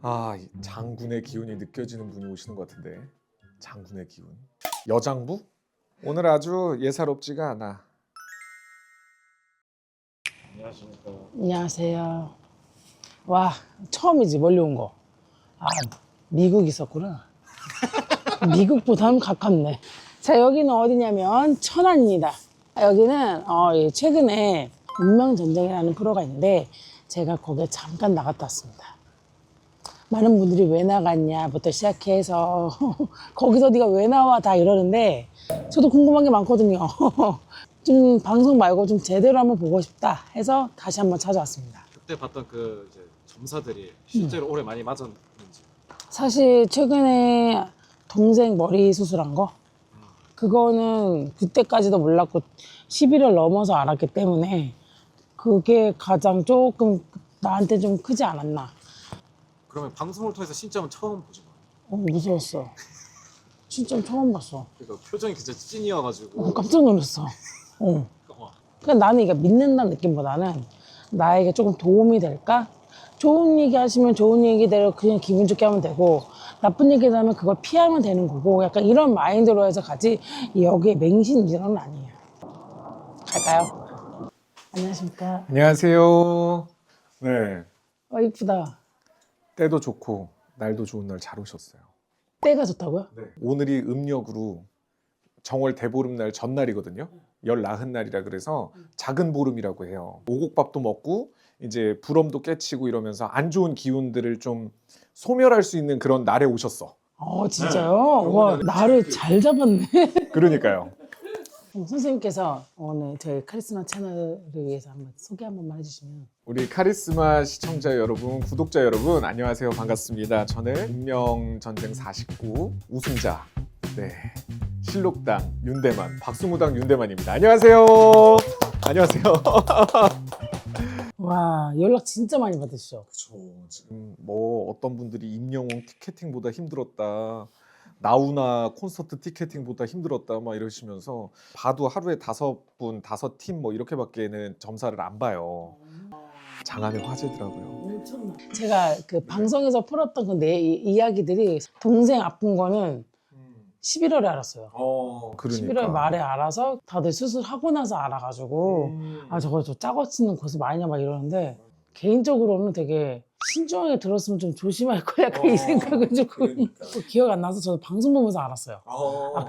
이 장군의 기운이 느껴지는 분이 오시는 것 같은데. 장군의 기운. 여장부? 오늘 아주 예사롭지가 않아. 안녕하십니까. 안녕하세요. 와, 처음이지, 멀리 온 거. 아, 미국 있었구나. 미국보다는 가깝네. 자, 여기는 어디냐면 천안입니다. 여기는 최근에 운명전쟁이라는 프로가 있는데 제가 거기에 잠깐 나갔다 왔습니다. 많은 분들이 왜 나갔냐부터 시작해서 거기서 네가 왜 나와 다 이러는데 저도 궁금한 게 많거든요. 좀 방송 말고 좀 제대로 한번 보고 싶다 해서 다시 한번 찾아왔습니다. 그때 봤던 그 이제 점사들이 실제로 올해 많이 맞았는지. 사실 최근에 동생 머리 수술한 거 그거는 그때까지도 몰랐고 11월 넘어서 알았기 때문에 그게 가장 조금 나한테 좀 크지 않았나. 그러면 방송을 통해서 신점은 처음 보신 거예요? 무서웠어. 진짜 처음 봤어. 그러니까 표정이 진짜 찐이어가지고. 깜짝 놀랐어. 그러니까 나는 이게 믿는다는 느낌보다는 나에게 조금 도움이 될까? 좋은 얘기 하시면 좋은 얘기대로 그냥 기분 좋게 하면 되고 나쁜 얘기 하면 그걸 피하면 되는 거고 약간 이런 마인드로 해서 가지 여기에 맹신 이런 건 아니에요. 갈까요? 안녕하십니까. 안녕하세요. 네. 이쁘다. 때도 좋고 날도 좋은 날 잘 오셨어요. 때가 좋다고요? 네. 오늘이 음력으로 정월 대보름날 전날이거든요. 19날이라 그래서 작은 보름이라고 해요. 오곡밥도 먹고 이제 불엄도 깨치고 이러면서 안 좋은 기운들을 좀 소멸할 수 있는 그런 날에 오셨어. 진짜요? 와, 나를 잘 잡았네. 그러니까요. 그럼 선생님께서 오늘 저희 카리스마 채널을 위해서 한번 소개 한 번만 해주시면. 우리 카리스마 시청자 여러분, 구독자 여러분 안녕하세요. 반갑습니다. 저는 운명전쟁 49 우승자 실록당 윤대만, 박수무당 윤대만입니다. 안녕하세요. 안녕하세요. 와, 연락 진짜 많이 받으시죠? 그렇죠. 지금 뭐 어떤 분들이 임영웅 티켓팅보다 힘들었다. 나우나 콘서트 티켓팅보다 힘들었다 막 이러시면서 봐도 하루에 5분, 5팀 뭐 이렇게밖에는 점사를 안 봐요. 장안의 화제더라고요. 제가 그 방송에서 풀었던 그 내 이야기들이 동생 아픈 거는 11월에 알았어요. 그러니까. 11월 말에 알아서 다들 수술하고 나서 알아가지고 저거 저 짜고 치는 고수 많이 막 이러는데 개인적으로는 되게 신중하게 들었으면 좀 조심할 거야 약간 이 생각을 조금 그러니까. 또 기억 안 나서 저도 방송 보면서 알았어요.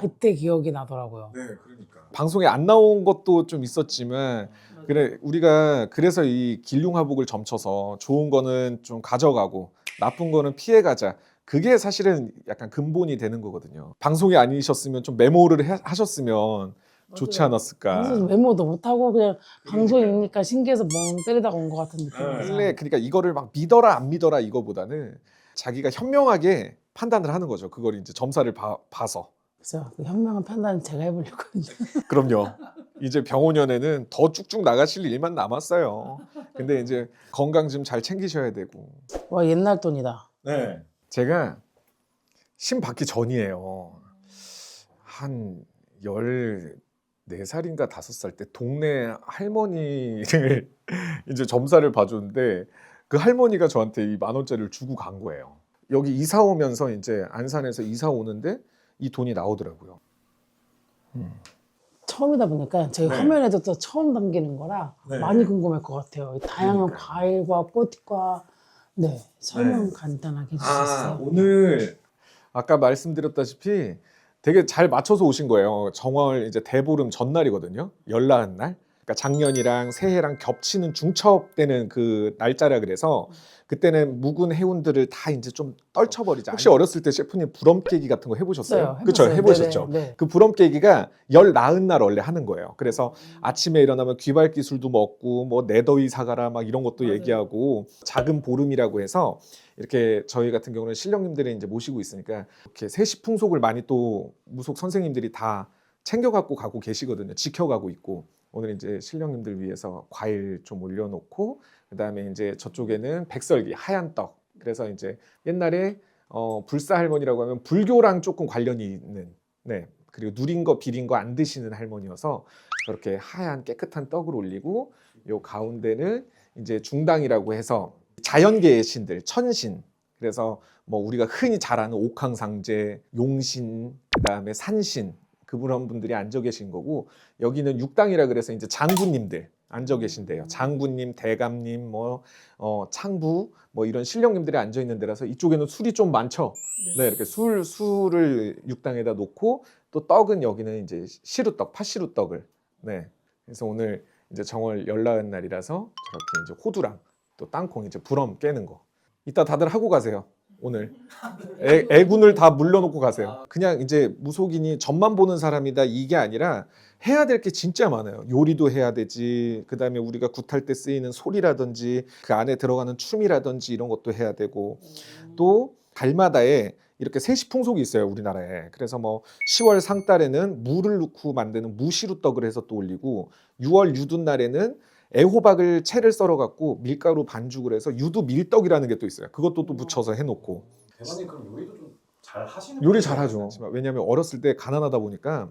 그때 기억이 나더라고요. 네, 그러니까. 방송에 안 나온 것도 좀 있었지만 그래 우리가 그래서 이 길흉하복을 점쳐서 좋은 거는 좀 가져가고 나쁜 거는 피해가자. 그게 사실은 약간 근본이 되는 거거든요. 방송이 아니셨으면 좀 메모를 하셨으면 좋지 않았을까. 방송 메모도 못하고 그냥 방송이니까 신기해서 멍 때리다가 온 것 같은 느낌이라서. 원래 그러니까 이거를 막 믿어라 안 믿어라 이거보다는 자기가 현명하게 판단을 하는 거죠. 그걸 이제 점사를 봐서. 그래서 그 현명한 판단은 제가 해보려고요. 그럼요. 이제 병원연에는 더 쭉쭉 나가실 일만 남았어요. 근데 이제 건강 좀 잘 챙기셔야 되고. 와, 옛날 돈이다. 네. 제가 신 받기 전이에요. 한 14살인가 5살 때 동네 할머니를 이제 점사를 봐줬는데 그 할머니가 저한테 이 10,000원짜리를 주고 간 거예요. 여기 이사 오면서 이제 안산에서 이사 오는데 이 돈이 나오더라고요. 처음이다 보니까 저희 네. 화면에도 또 처음 담기는 거라 네. 많이 궁금할 것 같아요. 다양한 그러니까요. 과일과 꽃과 설명 네. 간단하게 해주셨어요. 오늘 아까 말씀드렸다시피 되게 잘 맞춰서 오신 거예요. 정월 이제 대보름 전날이거든요. 19날. 그러니까 작년이랑 새해랑 겹치는 중첩되는 그 날짜라 그래서 그때는 묵은 해운들을 다 이제 좀 떨쳐버리자. 혹시 어렸을 때 셰프님 부럼 깨기 같은 거 해보셨어요? 그렇죠, 해보셨죠. 네. 그 부럼 깨기가 19날 원래 하는 거예요. 그래서 아침에 일어나면 귀발기술도 먹고 뭐 내더위 사가라 막 이런 것도 맞아요. 얘기하고 작은 보름이라고 해서 이렇게 저희 같은 경우는 신령님들이 이제 모시고 있으니까 이렇게 세시풍속을 많이 또 무속 선생님들이 다 챙겨갖고 가고 계시거든요. 지켜가고 있고 오늘 이제 신령님들 위해서 과일 좀 올려놓고 그다음에 이제 저쪽에는 백설기 하얀 떡. 그래서 이제 옛날에 불사 할머니라고 하면 불교랑 조금 관련이 있는 그리고 누린 거 비린 거 안 드시는 할머니여서 저렇게 하얀 깨끗한 떡을 올리고 요 가운데는 이제 중당이라고 해서 자연계의 신들 천신 그래서 뭐 우리가 흔히 잘 아는 옥황상제, 용신, 그다음에 산신 그런 분들이 앉아 계신 거고, 여기는 육당이라 그래서 이제 장군님들 앉아 계신데요. 장군님, 대감님, 창부 뭐 이런 신령님들이 앉아 있는 데라서 이쪽에는 술이 좀 많죠. 네, 이렇게 술을 육당에다 놓고 또 떡은 여기는 이제 시루떡, 팥시루떡을. 네. 그래서 오늘 이제 정월 열나은 날이라서 저렇게 이제 호두랑 또 땅콩 이제 부럼 깨는 거. 이따 다들 하고 가세요. 오늘 애군을 다 물려놓고 가세요. 그냥 이제 무속인이 점만 보는 사람이다 이게 아니라 해야 될 게 진짜 많아요. 요리도 해야 되지. 그다음에 우리가 굿할 때 쓰이는 소리라든지 그 안에 들어가는 춤이라든지 이런 것도 해야 되고, 또 달마다에 이렇게 세시풍속이 있어요, 우리나라에. 그래서 뭐 10월 상달에는 무를 넣고 만드는 무시루떡을 해서 또 올리고, 6월 유둔날에는 애호박을 채를 썰어 갖고 밀가루 반죽을 해서 유두 밀떡이라는 게 또 있어요. 그것도 또 묻혀서 해놓고. 대만님 그럼 요리도 좀 잘 하시는 요리 분이에요? 잘하죠. 왜냐하면 어렸을 때 가난하다 보니까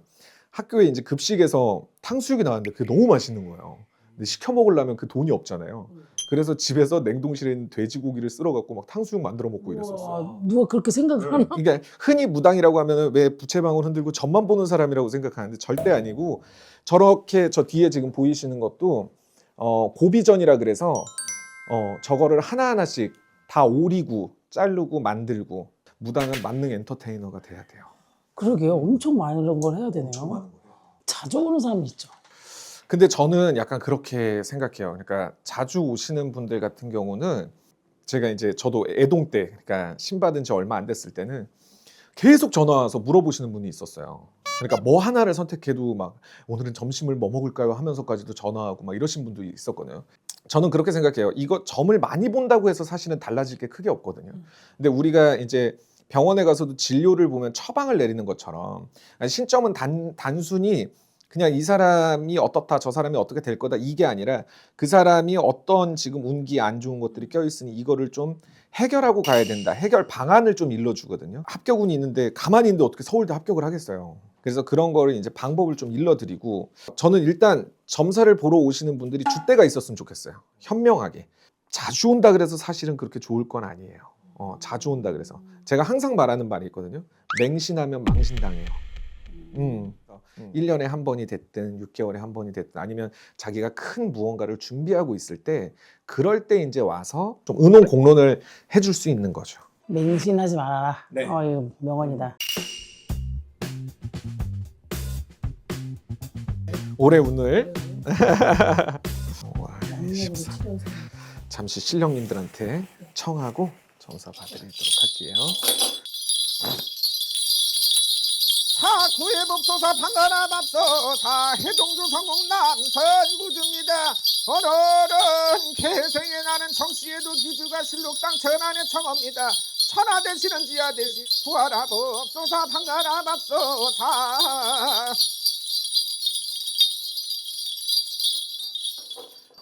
학교에 이제 급식에서 탕수육이 나왔는데 그게 너무 맛있는 거예요. 근데 시켜 먹으려면 그 돈이 없잖아요. 그래서 집에서 냉동실에 있는 돼지고기를 쓸어 갖고 막 탕수육 만들어 먹고 이랬었어요. 와, 누가 그렇게 생각을 하나? 그러니까 흔히 무당이라고 하면은 왜 부채방울 흔들고 점만 보는 사람이라고 생각하는데 절대 아니고, 저렇게 저 뒤에 지금 보이시는 것도 고비전이라 그래서 저거를 하나하나씩 다 오리고 자르고 만들고, 무당은 만능 엔터테이너가 돼야 돼요. 그러게요. 엄청 많은 걸 해야 되네요. 엄청 많은 거예요. 자주 오는 사람 있죠. 근데 저는 약간 그렇게 생각해요. 그러니까 자주 오시는 분들 같은 경우는, 제가 이제 저도 애동 때, 그러니까 신 받은 지 얼마 안 됐을 때는 계속 전화 와서 물어보시는 분이 있었어요. 그러니까 뭐 하나를 선택해도 막 오늘은 점심을 뭐 먹을까요 하면서까지도 전화하고 막 이러신 분도 있었거든요. 저는 그렇게 생각해요. 이거 점을 많이 본다고 해서 사실은 달라질 게 크게 없거든요. 근데 우리가 이제 병원에 가서도 진료를 보면 처방을 내리는 것처럼, 신점은 단순히 그냥 이 사람이 어떻다, 저 사람이 어떻게 될 거다 이게 아니라 그 사람이 어떤 지금 운기 안 좋은 것들이 껴있으니 이거를 좀 해결하고 가야 된다. 해결 방안을 좀 일러주거든요. 합격운이 있는데 가만히 있는데 어떻게 서울대 합격을 하겠어요. 그래서 그런 거를 이제 방법을 좀 일러드리고, 저는 일단 점사를 보러 오시는 분들이 줏대가 있었으면 좋겠어요. 현명하게. 자주 온다 그래서 사실은 그렇게 좋을 건 아니에요. 자주 온다 그래서. 제가 항상 말하는 말이 있거든요. 맹신하면 망신당해요. 1년에 한 번이 됐든 6개월에 한 번이 됐든 아니면 자기가 큰 무언가를 준비하고 있을 때, 그럴 때 이제 와서 좀 의논 공론을 해줄 수 있는 거죠. 맹신하지 말아라. 네. 이거 명언이다. 올해 운을 와, 14. 잠시 신령님들한테 청하고 점사 봐드리도록 할게요. 구해법소사 방가나밥소사 해동주 성공 남선구주입니다. 오늘은 개생에 나는 정씨에도 기주가 실록당 전안의 청업니다. 천하 되시는 지하 되시 구하라 법소사 방가나밥소사.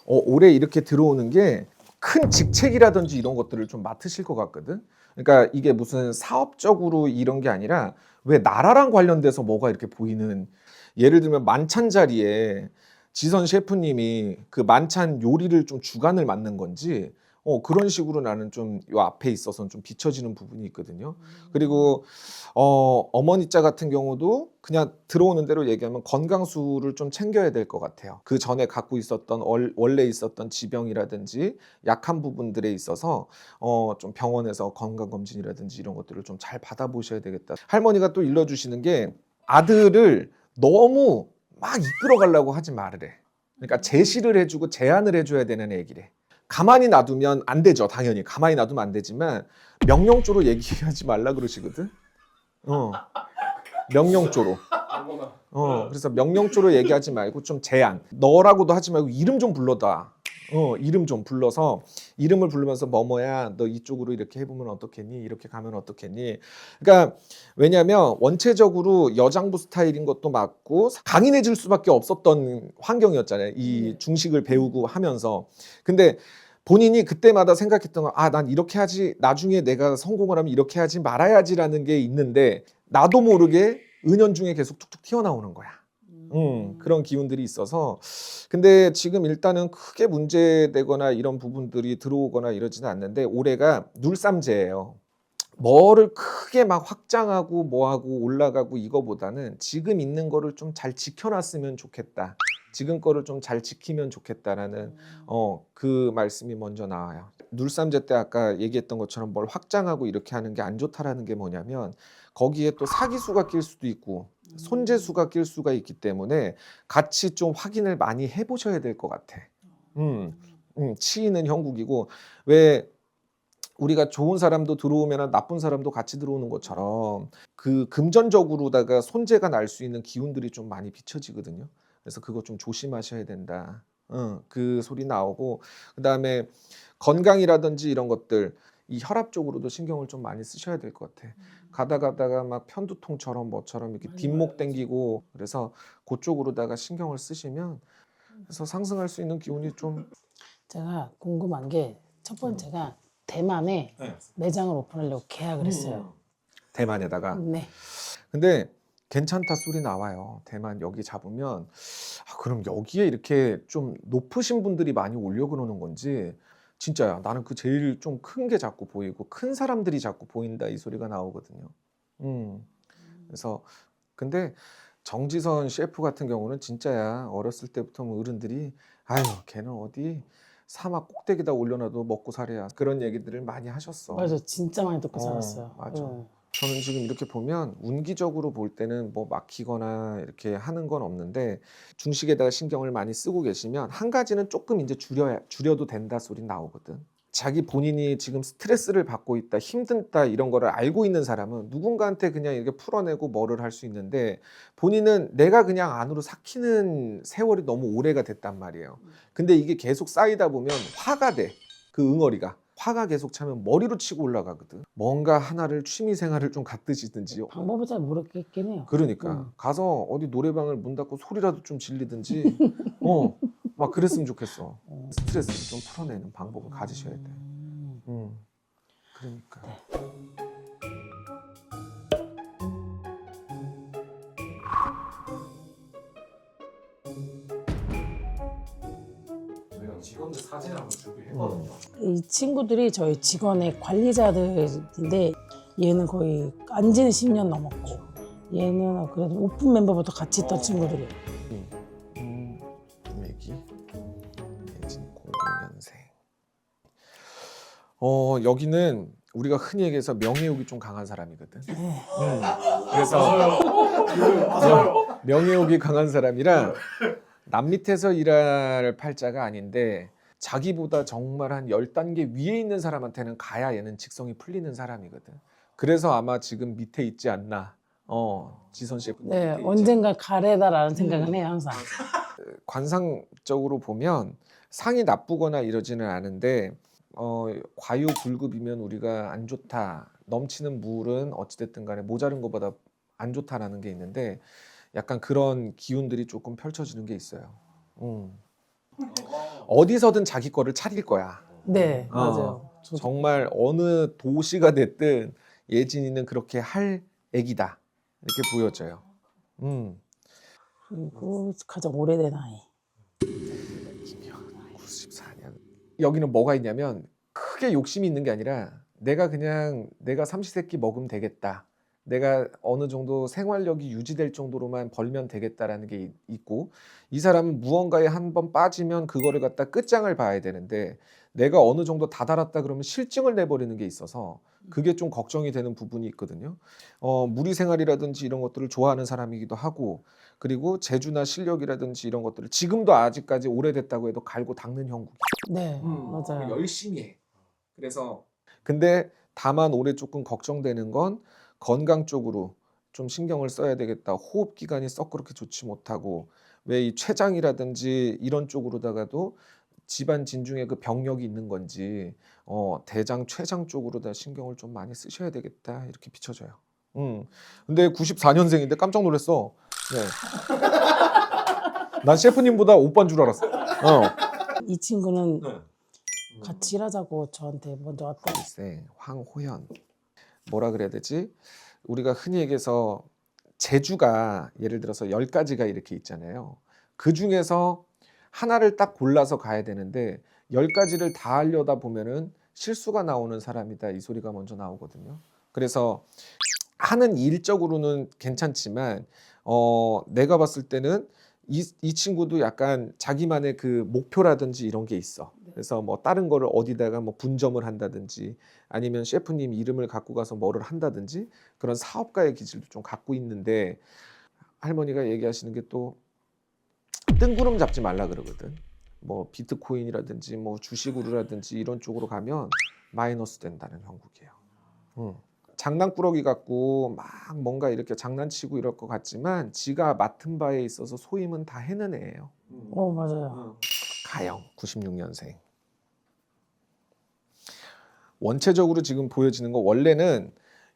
올해 이렇게 들어오는 게 큰 직책이라든지 이런 것들을 좀 맡으실 것 같거든. 그러니까 이게 무슨 사업적으로 이런 게 아니라 왜 나라랑 관련돼서 뭐가 이렇게 보이는, 예를 들면 만찬 자리에 지선 셰프님이 그 만찬 요리를 좀 주관을 맡는 건지 그런 식으로 나는 좀 요 앞에 있어서는 좀 비춰지는 부분이 있거든요. 그리고 어머니 자 같은 경우도 그냥 들어오는 대로 얘기하면 건강수를 좀 챙겨야 될 것 같아요. 그 전에 갖고 있었던 원래 있었던 지병이라든지 약한 부분들에 있어서 좀 병원에서 건강검진이라든지 이런 것들을 좀 잘 받아보셔야 되겠다. 할머니가 또 일러주시는 게, 아들을 너무 막 이끌어가려고 하지 말으래. 그러니까 제시를 해주고 제안을 해줘야 되는 얘기래. 가만히 놔두면 안 되죠. 당연히 가만히 놔두면 안 되지만 명령조로 얘기하지 말라 그러시거든. 명령조로. 그래서 명령조로 얘기하지 말고 좀 제안. 너라고도 하지 말고 이름 좀 불러다. 이름 좀 불러서, 이름을 부르면서 뭐뭐야 너 이쪽으로 이렇게 해보면 어떻겠니, 이렇게 가면 어떻겠니. 그러니까 왜냐하면 원체적으로 여장부 스타일인 것도 맞고 강인해질 수밖에 없었던 환경이었잖아요, 이 중식을 배우고 하면서. 근데 본인이 그때마다 생각했던 건, 난 이렇게 하지, 나중에 내가 성공을 하면 이렇게 하지 말아야지라는 게 있는데, 나도 모르게 은연중에 계속 툭툭 튀어나오는 거야. 그런 기운들이 있어서. 근데 지금 일단은 크게 문제되거나 이런 부분들이 들어오거나 이러지는 않는데, 올해가 눌삼재예요. 뭐를 크게 막 확장하고 뭐하고 올라가고 이거보다는 지금 있는 거를 좀 잘 지켜놨으면 좋겠다. 지금 거를 좀 잘 지키면 좋겠다라는 그 말씀이 먼저 나와요. 눌삼제 때 아까 얘기했던 것처럼 뭘 확장하고 이렇게 하는 게 안 좋다라는 게 뭐냐면 거기에 또 사기수가 낄 수도 있고 손재수가 낄 수가 있기 때문에 같이 좀 확인을 많이 해보셔야 될 것 같아. 치이는 형국이고 왜 우리가 좋은 사람도 들어오면 나쁜 사람도 같이 들어오는 것처럼 그 금전적으로다가 손재가 날 수 있는 기운들이 좀 많이 비춰지거든요. 그래서 그거 좀 조심하셔야 된다. 그 소리 나오고 그다음에 건강이라든지 이런 것들 이 혈압 쪽으로도 신경을 좀 많이 쓰셔야 될 것 같아. 가다가 막 편두통처럼 뭐처럼 이렇게 뒷목 당기고 그래서 그쪽으로다가 신경을 쓰시면 그래서 상승할 수 있는 기운이 좀 제가 궁금한 게 첫 번째가 대만에 매장을 오픈하려고 계약을 했어요. 대만에다가 네. 근데 괜찮다 소리 나와요. 대만 여기 잡으면 그럼 여기에 이렇게 좀 높으신 분들이 많이 오려 그러는 건지 진짜야. 나는 그 제일 좀 큰 게 자꾸 보이고 큰 사람들이 자꾸 보인다 이 소리가 나오거든요. 그래서 근데 정지선 셰프 같은 경우는 진짜야. 어렸을 때부터 뭐 어른들이 아유 걔는 어디 사막 꼭대기다 올려놔도 먹고 살아야 그런 얘기들을 많이 하셨어. 맞아, 진짜 많이 듣고 살았어요. 맞아. 저는 지금 이렇게 보면 운기적으로 볼 때는 뭐 막히거나 이렇게 하는 건 없는데 중식에다가 신경을 많이 쓰고 계시면 한 가지는 조금 이제 줄여도 된다 소리 나오거든. 자기 본인이 지금 스트레스를 받고 있다, 힘든다 이런 거를 알고 있는 사람은 누군가한테 그냥 이렇게 풀어내고 뭐를 할 수 있는데 본인은 내가 그냥 안으로 삭히는 세월이 너무 오래가 됐단 말이에요. 근데 이게 계속 쌓이다 보면 화가 돼. 그 응어리가. 화가 계속 차면 머리로 치고 올라가거든. 뭔가 하나를 취미 생활을 좀 갖드시든지. 방법을 잘 모르겠긴 해요. 그러니까 가서 어디 노래방을 문 닫고 소리라도 좀 질리든지 막 그랬으면 좋겠어. 스트레스를 좀 풀어내는 방법을 가지셔야 돼. 그러니까. 저희가 직원들 사진 한번 준비했거든요. 이 친구들이 저희 직원의 관리자들인데 얘는 거의 안지는 10년 넘었고 얘는 그래도 오픈 멤버부터 같이 있던 친구들이에요. 애기 예진 00년생. 여기는 우리가 흔히 얘기해서 명예욕이 좀 강한 사람이거든. 그래서 명예욕이 강한 사람이라 남 밑에서 일할 팔자가 아닌데 자기보다 정말 한 10단계 위에 있는 사람한테는 가야 얘는 직성이 풀리는 사람이거든. 그래서 아마 지금 밑에 있지 않나. 지선 셰프. 네, 언젠가 가래다라는 생각은 해요, 항상. 관상적으로 보면 상이 나쁘거나 이러지는 않은데 과유불급이면 우리가 안 좋다. 넘치는 물은 어찌됐든 간에 모자른 것보다 안 좋다라는 게 있는데 약간 그런 기운들이 조금 펼쳐지는 게 있어요. 어디서든 자기 거를 차릴 거야. 네, 맞아요. 정말 어느 도시가 됐든 예진이는 그렇게 할 애기다. 이렇게 보여져요. 그리고 가장 오래된 아이. 94년. 여기는 뭐가 있냐면 크게 욕심이 있는 게 아니라 내가 삼시세끼 먹으면 되겠다. 내가 어느 정도 생활력이 유지될 정도로만 벌면 되겠다라는 게 있고 이 사람은 무언가에 한번 빠지면 그거를 갖다 끝장을 봐야 되는데 내가 어느 정도 다다랐다 그러면 실증을 내버리는 게 있어서 그게 좀 걱정이 되는 부분이 있거든요. 무리 생활이라든지 이런 것들을 좋아하는 사람이기도 하고 그리고 재주나 실력이라든지 이런 것들을 지금도 아직까지 오래됐다고 해도 갈고 닦는 형국이에요. 네, 맞아요. 열심히 해. 그래서 근데 다만 올해 조금 걱정되는 건 건강 쪽으로 좀 신경을 써야 되겠다. 호흡 기관이 썩 그렇게 좋지 못하고 왜 이 췌장이라든지 이런 쪽으로다가도 집안 진중에 그 병력이 있는 건지 대장, 췌장 쪽으로다 신경을 좀 많이 쓰셔야 되겠다 이렇게 비춰져요. 근데 94년생인데 깜짝 놀랐어. 네. 난 셰프님보다 오빠인 줄 알았어. 이 친구는 같이 일하자고 저한테 먼저 왔다. 글쎄, 황호연. 뭐라 그래야 되지? 우리가 흔히 얘기해서 재주가 예를 들어서 10가지가 이렇게 있잖아요. 그 중에서 하나를 딱 골라서 가야 되는데 10가지를 다 하려다 보면은 실수가 나오는 사람이다 이 소리가 먼저 나오거든요. 그래서 하는 일적으로는 괜찮지만 내가 봤을 때는 이 친구도 약간 자기만의 그 목표라든지 이런 게 있어. 그래서 뭐 다른 거를 어디다가 뭐 분점을 한다든지 아니면 셰프님 이름을 갖고 가서 뭐를 한다든지 그런 사업가의 기질도 좀 갖고 있는데 할머니가 얘기하시는 게 또 뜬구름 잡지 말라 그러거든. 뭐 비트코인이라든지 뭐 주식으로라든지 이런 쪽으로 가면 마이너스 된다는 형국이에요. 장난꾸러기 같고 막 뭔가 이렇게 장난치고 이럴 것 같지만 지가 맡은 바에 있어서 소임은 다 해는 애예요. 맞아요. 가영 96년생. 원체적으로 지금 보여지는 거 원래는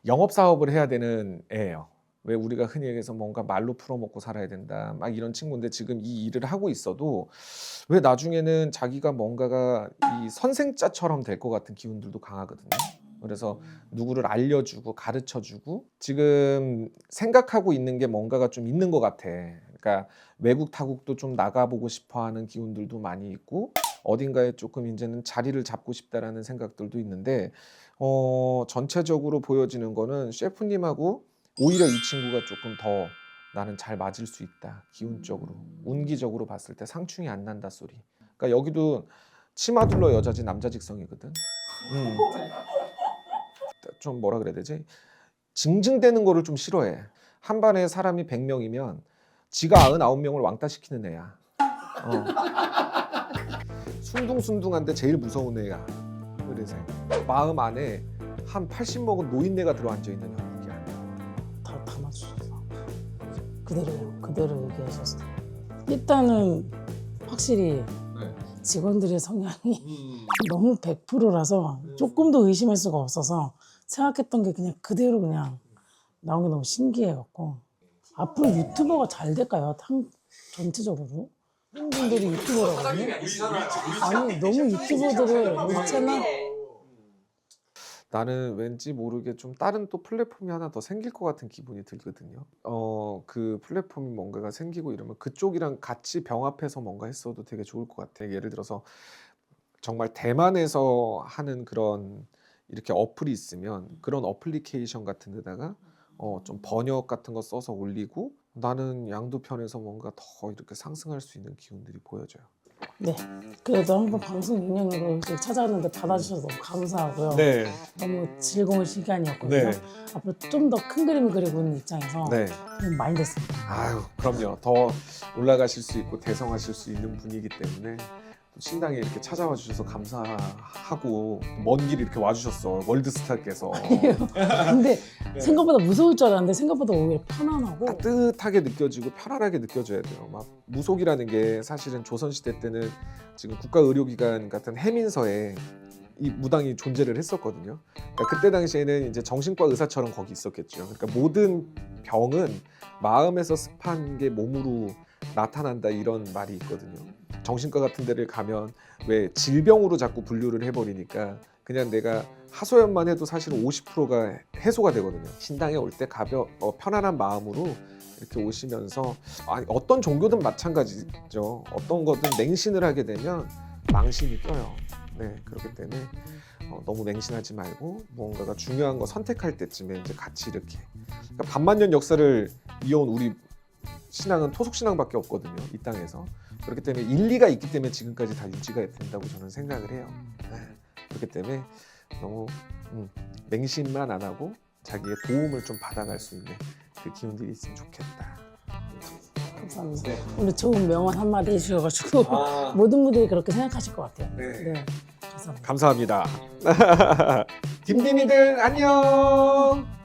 영업 사업을 해야 되는 애예요. 왜 우리가 흔히 얘기해서 뭔가 말로 풀어먹고 살아야 된다 막 이런 친구인데 지금 이 일을 하고 있어도 왜 나중에는 자기가 뭔가가 이 선생자처럼 될 것 같은 기운들도 강하거든요. 그래서 누구를 알려주고 가르쳐주고 지금 생각하고 있는 게 뭔가가 좀 있는 것 같아. 그러니까 외국 타국도 좀 나가보고 싶어하는 기운들도 많이 있고 어딘가에 조금 이제는 자리를 잡고 싶다라는 생각들도 있는데 전체적으로 보여지는 거는 셰프님하고 오히려 이 친구가 조금 더 나는 잘 맞을 수 있다. 기운적으로 운기적으로 봤을 때 상충이 안 난다 소리. 그러니까 여기도 치마둘러 여자지 남자 직성이거든. 좀 뭐라 그래야 되지? 징징대는 거를 좀 싫어해. 한 반에 사람이 100명이면 지가 99명을 왕따시키는 애야. 순둥순둥한데 제일 무서운 애야. 그래서 마음 안에 한 80 먹은 노인네가 들어앉아 있는 형국이야. 다 담아주셨어. 그대로 얘기하셨어. 일단은 확실히 직원들의 성향이 너무 100%라서 조금 더 의심할 수가 없어서 생각했던 게 그냥 그대로 그냥 나온 게 너무 신기해갖고 앞으로 유튜버가 잘 될까요? 전체적으로? 분들이 유튜버라거든요? 아니 너무 유튜버들을 있잖아. 나는 왠지 모르게 좀 다른 또 플랫폼이 하나 더 생길 것 같은 기분이 들거든요. 그 플랫폼이 뭔가가 생기고 이러면 그쪽이랑 같이 병합해서 뭔가 했어도 되게 좋을 것 같아. 예를 들어서 정말 대만에서 하는 그런 이렇게 어플이 있으면 그런 어플리케이션 같은 데다가 좀 번역 같은 거 써서 올리고 나는 양도편에서 뭔가 더 이렇게 상승할 수 있는 기운들이 보여져요. 네. 그래도 한번 방송 인연으로 이렇게 찾아왔는데 받아주셔서 너무 감사하고요. 네. 너무 즐거운 시간이었거든요. 네. 앞으로 좀 더 큰 그림을 그리고 있는 입장에서 네. 도움이 많이 됐습니다. 아유, 그럼요. 더 올라가실 수 있고 대성하실 수 있는 분이기 때문에 또 신당에 이렇게 찾아와 주셔서 감사하고 먼 길 이렇게 와주셨어. 월드스타께서 근데 생각보다 무서울 줄 알았는데 생각보다 오히려 편안하고 따뜻하게 느껴지고 편안하게 느껴져야 돼요. 막 무속이라는 게 사실은 조선시대 때는 지금 국가의료기관 같은 해민서에 이 무당이 존재를 했었거든요. 그러니까 그때 당시에는 이제 정신과 의사처럼 거기 있었겠죠. 그러니까 모든 병은 마음에서 습한 게 몸으로 나타난다 이런 말이 있거든요. 정신과 같은 데를 가면 왜 질병으로 자꾸 분류를 해버리니까 그냥 내가 하소연만 해도 사실 50%가 해소가 되거든요. 신당에 올 때 편안한 마음으로 이렇게 오시면서 어떤 종교든 마찬가지죠. 어떤 거든 맹신을 하게 되면 망신이 껴요. 네, 그렇기 때문에 너무 맹신하지 말고 뭔가가 중요한 거 선택할 때쯤에 이제 같이 이렇게 그러니까 반만년 역사를 이어온 우리 신앙은 토속신앙밖에 없거든요. 이 땅에서. 그렇기 때문에 일리가 있기 때문에 지금까지 다 유지가 된다고 저는 생각을 해요. 네. 그렇기 때문에 너무 맹신만 안 하고 자기의 도움을 좀 받아갈 수 있는 그 기운들이 있으면 좋겠다. 감사합니다. 네. 오늘 좋은 명언 한마디 해주셔가지고 모든 분들이 그렇게 생각하실 것 같아요. 네. 감사합니다. 감사합니다. 딤딤이들 안녕.